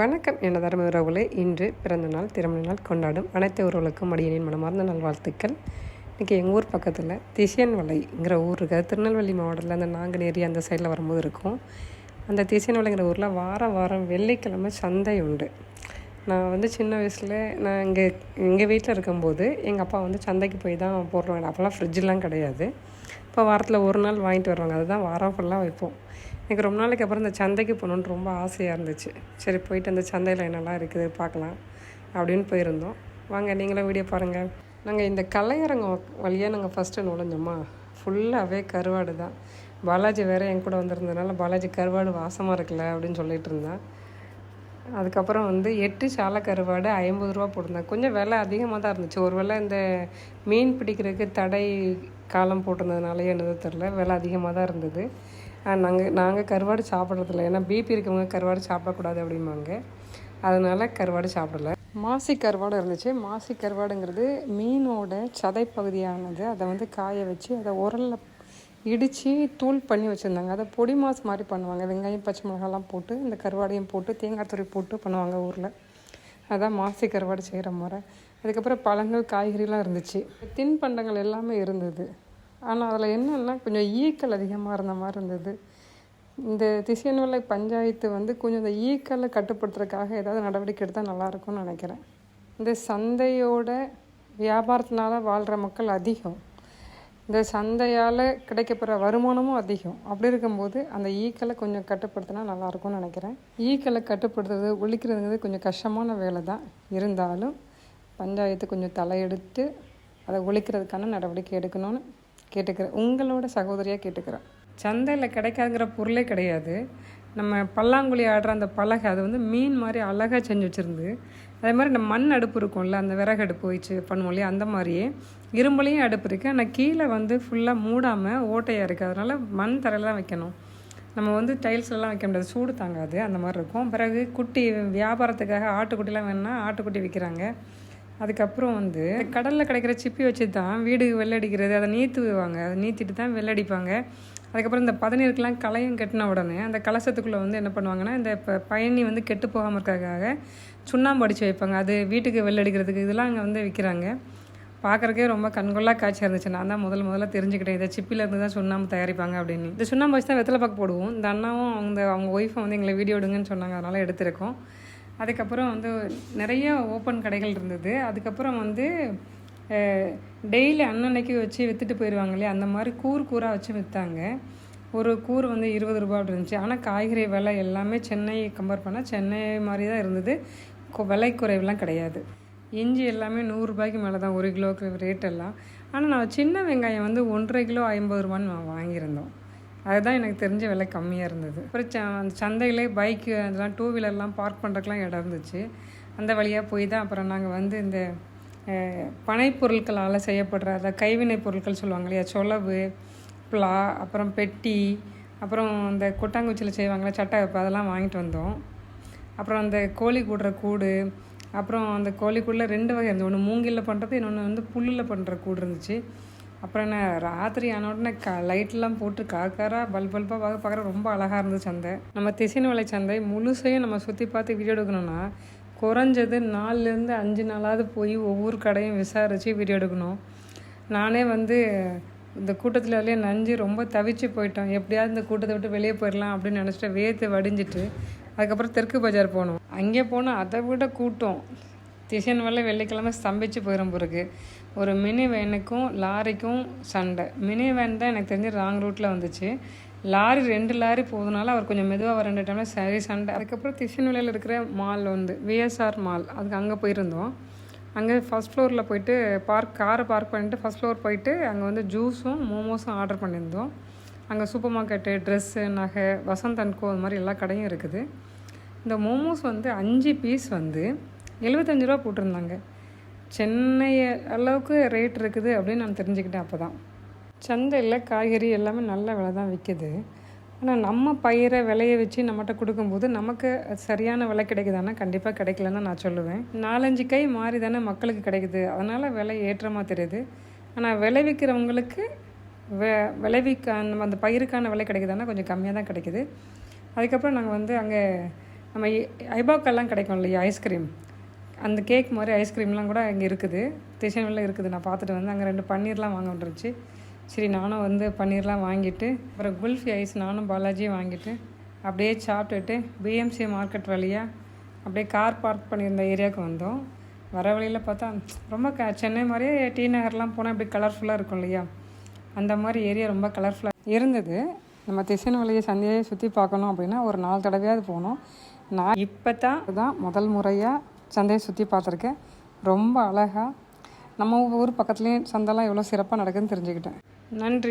வணக்கம் எனதருமை உறவுகளே. இன்று பிறந்த நாள் திருமண நாள் கொண்டாடும் அனைத்து உறவுகளுக்கும் மடியனின் மனமார்ந்த நல்வாழ்த்துக்கள். இன்றைக்கி எங்கள் ஊர் பக்கத்தில் திசியன்வலைங்கிற ஊர் இருக்குது. திருநெல்வேலி மாவட்டத்தில் அந்த நாங்குநேரி அந்த சைடில் வரும்போது இருக்கும். அந்த திசியன்வலைங்கிற ஊரில் வாரம் வெள்ளிக்கிழமை சந்தை உண்டு. நான் சின்ன வயசில் நான் எங்கள் வீட்டில் இருக்கும்போது எங்கள் அப்பா சந்தைக்கு போய் தான் போடுறாங்க. அப்போல்லாம் ஃப்ரிட்ஜெலாம் கிடையாது. இப்போ வாரத்தில் ஒரு நாள் வாங்கிட்டு வருவாங்க. அதுதான் வாரம் ஃபுல்லாக வைப்போம். எனக்கு ரொம்ப நாளைக்கு அப்புறம் இந்த சந்தைக்கு போகணுன்னு ரொம்ப ஆசையாக இருந்துச்சு. சரி, போயிட்டு அந்த சந்தையில் என்னெல்லாம் இருக்குது பார்க்கலாம் அப்படின்னு போயிருந்தோம். வாங்க நீங்களும் வீடியோ பாருங்கள். நாங்கள் இந்த கலையரங்கம் வழியாக நாங்கள் ஃபஸ்ட்டு நுழைஞ்சோமா, ஃபுல்லாகவே கருவாடு தான். பாலாஜி வேறு என் கூட வந்திருந்ததுனால பாலாஜி கருவாடு வாசமாக இருக்குல்ல அப்படின்னு சொல்லிகிட்டு இருந்தேன். அதுக்கப்புறம் 8 சாலை கருவாடு 50 ரூபா போட்டிருந்தேன். கொஞ்சம் விலை அதிகமாக தான் இருந்துச்சு. ஒரு வேளை இந்த மீன் பிடிக்கிறதுக்கு தடை காலம் போட்டிருந்ததுனாலே என்னதோ தெரில, விலை அதிகமாக தான் இருந்தது. நாங்கள் கருவாடு சாப்பிட்றதில்ல. ஏன்னா பிபி இருக்கவங்க கருவாடு சாப்பிடக்கூடாது அப்படிம்பாங்க. அதனால் கருவாடு சாப்பிடல. மாசி கருவாடு இருந்துச்சு. மாசி கருவாடுங்கிறது மீனோட சதை பகுதியானது. அதை காய வச்சு அதை உரலில் இடித்து தூள் பண்ணி வச்சுருந்தாங்க. அதை பொடி மாஸ் மாதிரி பண்ணுவாங்க. வெங்காயம் பச்சை மிளகாலாம் போட்டு இந்த கருவாடையும் போட்டு தேங்காய் துருவி போட்டு பண்ணுவாங்க ஊரில். அதான் மாசி கருவாடு செய்கிற முறை. அதுக்கப்புறம் பழங்கள் காய்கறிலாம் இருந்துச்சு. தின்பண்டங்கள் எல்லாமே இருந்தது. ஆனால் அதில் என்னென்னா கொஞ்சம் ஈக்கள் அதிகமாக இருந்த மாதிரி இருந்தது. இந்த திசியன்வலை பஞ்சாயத்து கொஞ்சம் இந்த ஈக்களை கட்டுப்படுத்துறதுக்காக ஏதாவது நடவடிக்கை எடுத்தால் நல்லாயிருக்கும்னு நினைக்கிறேன். இந்த சந்தையோட வியாபாரத்தினால வாழ்கிற மக்கள் அதிகம். இந்த சந்தையால் கிடைக்கப்படுற வருமானமும் அதிகம். அப்படி இருக்கும்போது அந்த ஈக்களை கொஞ்சம் கட்டுப்படுத்தினா நல்லாயிருக்கும்னு நினைக்கிறேன். ஈக்களை கட்டுப்படுத்துறது ஒழிக்கிறதுங்கிறது கொஞ்சம் கஷ்டமான வேலை தான். இருந்தாலும் பஞ்சாயத்து கொஞ்சம் தலையெடுத்து அதை ஒழிக்கிறதுக்கான நடவடிக்கை எடுக்கணும்னு கேட்டுக்கிறேன். உங்களோட சகோதரியாக கேட்டுக்கிறேன். சந்தையில் கிடைக்காதுங்கிற பொருளே கிடையாது. நம்ம பல்லாங்குழி ஆடுற அந்த பலகை அது மீன் மாதிரி அழகாக செஞ்சு வச்சுருந்து. அதே மாதிரி இந்த மண் அடுப்பு இருக்கும்ல, அந்த விறகு அடுப்பு வச்சு பண்ணுவோம் இல்லையா, அந்த மாதிரியே இரும்புலையும் அடுப்பு இருக்குது. ஆனால் கீழே ஃபுல்லாக மூடாமல் ஓட்டையாக இருக்குது. அதனால் மண் தரையில் தான் வைக்கணும். நம்ம டைல்ஸ்லாம் வைக்க முடியாது, சூடு தாங்காது. அந்த மாதிரி இருக்கும். பிறகு குட்டி வியாபாரத்துக்காக ஆட்டுக்குட்டிலாம் வேணுன்னா ஆட்டுக்குட்டி விற்கிறாங்க. அதுக்கப்புறம் கடலில் கிடைக்கிற சிப்பி வச்சு தான் வீடு வெள்ளடிக்கிறது. அதை நீற்றுவாங்க. அதை நீத்திட்டு தான் வெள்ளடிப்பாங்க. அதுக்கப்புறம் இந்த பதநீருக்கெலாம் களையம் கட்டின உடனே அந்த கலசத்துக்குள்ளே என்ன பண்ணுவாங்கன்னா, இந்த பயணி கெட்டு போகாமல் இருக்கிறதுக்காக சுண்ணாம்பு அடித்து வைப்பாங்க. அது வீட்டுக்கு வெள்ளடிக்கிறதுக்கு இதெல்லாம் அங்கே விற்கிறாங்க. பார்க்குறக்கே ரொம்ப கண்கொள்ளா காட்சியாக இருந்துச்சு. நான் தான் முதல்ல தெரிஞ்சுக்கிட்டேன், இதை சிப்பிலேருந்து தான் சுண்ணாம்பு தயாரிப்பாங்க அப்படின்னு. இந்த சுண்ணாம்பு வச்சு தான் வெத்தலை பாக்கு போடுவோம். இந்த அண்ணாவும் அவங்க ஒய்ஃபை எங்களை வீடியோ எடுங்கன்னு சொன்னாங்க. அதனால் எடுத்திருக்கோம். அதுக்கப்புறம் நிறைய ஓப்பன் கடைகள் இருந்தது. அதுக்கப்புறம் டெய்லி அன்னன்னைக்கு வச்சு விற்றுட்டு போயிடுவாங்க இல்லையா, அந்த மாதிரி கூறாக வச்சு விற்றாங்க. ஒரு கூறு 20 ரூபா அப்படி இருந்துச்சு. ஆனால் காய்கறி விலை எல்லாமே சென்னை கம்பேர் பண்ணால் சென்னை மாதிரி தான் இருந்தது. விலை குறைவுலாம் கிடையாது. இஞ்சி எல்லாமே 100 ரூபாய்க்கு மேலே தான் 1 கிலோவுக்கு ரேட்டெல்லாம். ஆனால் நான் சின்ன வெங்காயம் 1.5 கிலோ 50 ரூபான்னு வாங்கியிருந்தோம். அதுதான் எனக்கு தெரிஞ்ச விலை கம்மியாக இருந்தது. அப்புறம் அந்த சந்தையிலே பைக்கு அதெல்லாம் 2 வீலர்லாம் பார்க் பண்ணுறதுக்குலாம் இடம் இருந்துச்சு. அந்த வழியாக போய் தான் அப்புறம் நாங்கள் இந்த பனைப்பொருட்களால் செய்யப்படுற அந்த கைவினை பொருட்கள் சொல்லுவாங்க இல்லையா, சொலவு, பிளா, அப்புறம் பெட்டி, அப்புறம் இந்த கொட்டாங்குச்சியில் செய்வாங்களே சட்டை வைப்பு, அதெல்லாம் வாங்கிட்டு வந்தோம். அப்புறம் அந்த கோழி கூடுற கூடு, அப்புறம் அந்த கோழிக்கூடில் 2 வகை இருந்தது. ஒன்று மூங்கிலில் பண்ணுறது, இன்னொன்று புல்லில் பண்ணுற கூடு இருந்துச்சு. அப்புறம் என்ன ராத்திரி ஆன உடனே லைட்லாம் போட்டு காக்காராக பல்பாக பார்க்குற ரொம்ப அழகாக இருந்தது சந்தை. நம்ம திசியன்வலை சந்தை முழுசையும் நம்ம சுற்றி பார்த்து வீடியோ எடுக்கணும்னா குறைஞ்சது 4லேருந்து 5 நாளாவது போய் ஒவ்வொரு கடையும் விசாரித்து வீடியோ எடுக்கணும். நானே இந்த கூட்டத்திலே நஞ்சு ரொம்ப தவிச்சு போயிட்டோம். எப்படியாவது இந்த கூட்டத்தை விட்டு வெளியே போயிடலாம் அப்படின்னு நினச்சிட்டு வேர்த்து வடிஞ்சிட்டு அதுக்கப்புறம் தெற்கு பஜார் போனோம். அங்கே போனால் அதை விட கூட்டம். திசியன்வலை வெள்ளிக்கிழமை ஸ்தம்பிச்சு போயிடும் பிறகு. ஒரு மினி வேனுக்கும் லாரிக்கும் சண்டை. மினி வேன் தான் எனக்கு தெரிஞ்சு ராங் ரூட்டில் வந்துச்சு. லாரி 2 லாரி போகுதுனால அவர் கொஞ்சம் மெதுவாக வர 2 டைமில் சரி சண்டை. அதுக்கப்புறம் திசியன்வலையில் இருக்கிற மால் விஎஸ்ஆர் மால், அதுக்கு அங்கே போயிருந்தோம். அங்கே ஃபஸ்ட் ஃப்ளோரில் போயிட்டு காரை பார்க் பண்ணிவிட்டு ஃபஸ்ட் ஃப்ளோர் போயிட்டு அங்கே ஜூஸும் மோமோஸும் ஆர்டர் பண்ணியிருந்தோம். அங்கே சூப்பர் மார்க்கெட்டு, ட்ரெஸ்ஸு, நகை, வசந்த் அண்ட் கோ, அது மாதிரி எல்லா கடையும் இருக்குது. இந்த மோமோஸ் 5 பீஸ் 75 ரூபா போட்டிருந்தாங்க. சென்னை அளவுக்கு ரேட் இருக்குது அப்படின்னு நான் தெரிஞ்சுக்கிட்டேன். அப்போ தான் சந்தையில் காய்கறி எல்லாமே நல்ல விலை தான் விற்கிது. ஆனால் நம்ம பயிரை விலையை வச்சு நம்மகிட்ட கொடுக்கும்போது நமக்கு சரியான விலை கிடைக்குதானா? கண்டிப்பாக கிடைக்கலன்னு நான் சொல்லுவேன். 4-5 கை மாறி தானே மக்களுக்கு கிடைக்குது. அதனால் விலை ஏற்றமாக தெரியுது. ஆனால் விளைவிக்கிறவங்களுக்கு விளைவிக்க அந்த பயிருக்கான விலை கிடைக்குதானா கொஞ்சம் கம்மியாக தான் கிடைக்குது. அதுக்கப்புறம் நாங்கள் அங்கே நம்ம ஐபாக்கெல்லாம் கிடைக்கும் இல்லையா ஐஸ்கிரீம், அந்த கேக் மாதிரி ஐஸ்கிரீம்லாம் கூட இங்கே இருக்குது, திசைவெளியில் இருக்குது. நான் பார்த்துட்டு வந்து அங்கே 2 பன்னீர்லாம் வாங்க வந்துருச்சு. சரி நானும் வந்து பன்னீர்லாம் வாங்கிட்டு அப்புறம் குல்ஃபி ஐஸ் நானும் பாலாஜியும் வாங்கிட்டு அப்படியே சாப்பிட்டுட்டு பிஎம்சி மார்க்கெட் வழியாக அப்படியே கார் பார்க் பண்ணியிருந்த ஏரியாவுக்கு வந்தோம். வர வழியில் பார்த்தா ரொம்ப சென்னை மாதிரியே டி நகர்லாம் போனால் இப்படி கலர்ஃபுல்லாக இருக்கும் இல்லையா, அந்த மாதிரி ஏரியா ரொம்ப கலர்ஃபுல்லாக இருந்தது. நம்ம திசைவெளியை சந்தையை சுற்றி பார்க்கணும் அப்படின்னா ஒரு 4 தடவையாவது போகணும். நான் இப்போ தான் முதல் முறையாக சந்தையை சுற்றி பார்த்துருக்கேன். ரொம்ப அழகாக நம்ம ஊர் பக்கத்துலேயும் சந்தைலாம் எவ்வளோ சிறப்பாக நடக்குதுன்னு தெரிஞ்சுக்கிட்டேன். நன்றி.